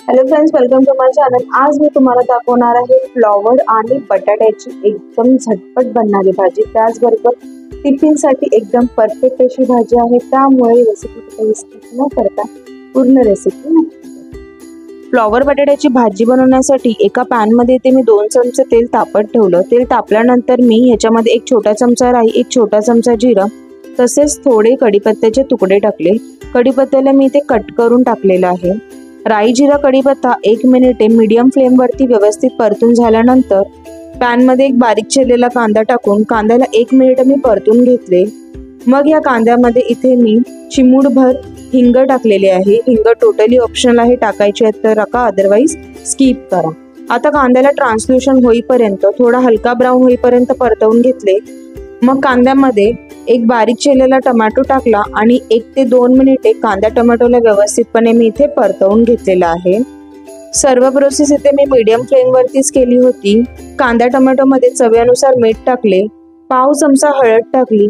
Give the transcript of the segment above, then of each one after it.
Hello friends, welcome to my channel. आज मी तुम्हाला दाखवणार आहे फ्लॉवर आणि बटाट्याची एकदम झटपट बनणारी भाजी। त्याचबरोबर टिफिनसाठी एकदम परफेक्ट अशी भाजी आहे। त्यामुळे रेसिपी कुठेही स्किप न करता पूर्ण रेसिपी नक्की बघा। फ्लॉवर बटाट्याची भाजी बनवण्यासाठी एका पॅन मध्ये इथे मी 2 चमचे तेल तापत ठेवलं। तेल तापल्यानंतर मी ह्याच्यामध्ये 1 छोटा चमचा राई, 1 छोटा चमचा जिरं, तसेच थोडे कढीपत्त्याचे तुकडे टाकले। कढीपत्त्याला मी इथे कट करून टाकलेलं आहे। राई, जिरा, कढीपत्ता 1 मिनिट मीडियम फ्लेम वरती व्यवस्थित परतून झाल्यानंतर पॅन मध्ये एक बारीक चिरलेला कांदा टाकून कांद्याला 1 मिनिट मी परतून घेतले। मग या कांद्यामध्ये इथे मी चिमूटभर हिंग टाकलेले आहे। हिंग टोटली ऑप्शनल आहे, टाकायचे आहे तर टाका, अदरवाइज स्किप करा। आता कांद्याला ट्रान्सल्युशन होईपर्यंत, थोडा हलका ब्राऊन होईपर्यंत परतवून घेतले। मग कांद्यामध्ये एक बारीक चिरलेला टोमॅटो टाकला आणि 1 ते 2 मिनिटे कांदा टोमॅटोला व्यवस्थितपणे मी इथे परतवून घेतलेला आहे। सर्व प्रोसेस इथे मी मीडियम फ्लेम वरतीच केली होती। कांदा टोमॅटो मध्ये चवीनुसार मीठ टाकले, पाव चमचा हळद टाकली,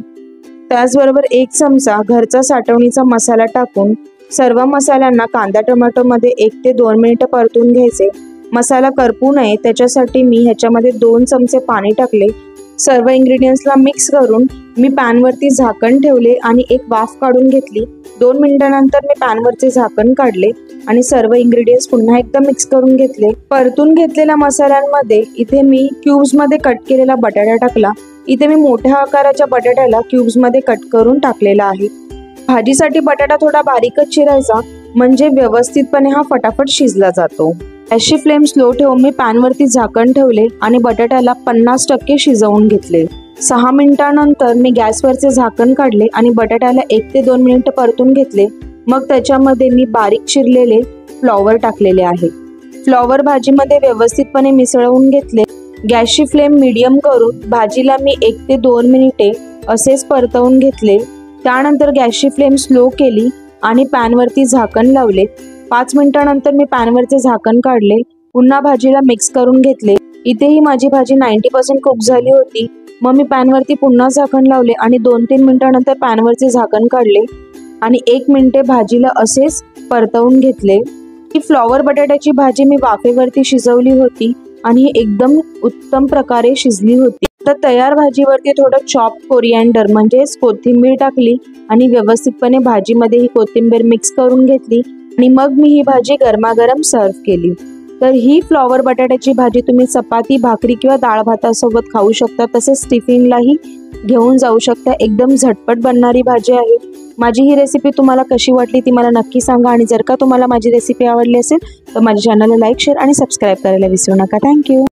त्याचबरोबर 1 चमचा घरचा साठवणीचा मसाला टाकून सर्व मसाल्यांना कांदा टोमॅटो मध्ये 1 ते 2 मिनिट परतून घ्यायचे। मसाला करपू नये त्याच्यासाठी मी ह्याच्यामध्ये 2 चमचे पाणी टाकले। सर्व इंग्रेडियंट्सला मिक्स करून मी पॅन वरती झाकण ठेवले आणि एक वाफ काढून घेतली। 2 मिनिटांनंतर मी पॅन वरचे झाकण काढले आणि सर्व इंग्रेडियंट्स पुन्हा एकदा मिक्स करून घेतले। परतून घेतलेल्या मसाल्यांमध्ये इथे मी क्यूब्स मध्ये कट केलेला बटाटा टाकला। इथे मी मोठ्या आकाराच्या बटाट्याला क्यूब्स मध्ये कट करून टाकलेला आहे। भाजीसाठी बटाटा थोडा बारीकच चिरायचा, म्हणजे व्यवस्थितपणे हा फटाफट शिजला जातो। गॅसची फ्लेम स्लो ठेवून मी पॅन वरती झाकण ठेवले आणि बटाट्याला 50% शिजवून घेतले। 6 मिनिटांनंतर मी गॅसवरचे झाकण काढले आणि बटाट्याला 1 ते 2 मिनिट परतून घेतले। मग त्याच्यामध्ये मी बारीक चिरलेले फ्लॉवर टाकलेले आहे। फ्लॉवर भाजीमध्ये व्यवस्थितपणे मिसळवून घेतले। गॅसची फ्लेम मीडियम करून भाजीला मी 1 ते 2 मिनिटे असेच परतवून घेतले। त्यानंतर गॅसची फ्लेम स्लो केली आणि पॅन वरती झाकण लावले। 5 मिनिटांनंतर मी पॅनवरचे झाकण काढले, पुन्हा भाजीला मिक्स करून घेतले। इथेही माझी भाजी 90% कुक झाली होती। मग मी पॅनवरती पुन्हा झाकण लावले आणि 2-3 मिनिटांनंतर पॅनवरचे झाकण काढले आणि 1 मिनिटे भाजीला असेच परतवून घेतले। ही फ्लॉवर बटाट्याची भाजी मी वाफेवरती शिजवली होती आणि एकदम उत्तम प्रकारे शिजली होती। तर तयार भाजीवरती थोडं चॉप कोरिएंडर म्हणजेच कोथिंबीर टाकली आणि व्यवस्थितपणे भाजीमध्ये ही कोथिंबीर मिक्स करून घेतली आणि मग मी ही भाजी गरमागरम सर्व केली। तर ही फ्लॉवर बटाट्याची भाजी तुम्ही चपाती, भाकरी किंवा डाळ भातासोबत खाऊ शकता, तसेच टिफिनलाही घेऊन जाऊ शकता। एकदम झटपट बनणारी भाजी आहे। माझी ही रेसिपी तुम्हाला कशी वाटली ती मला नक्की सांगा आणि जर का तुम्हाला माझी रेसिपी आवडली असेल तर माझ्या चॅनलला लाईक, शेअर आणि सबस्क्राईब करायला विसरू नका। थँक्यू।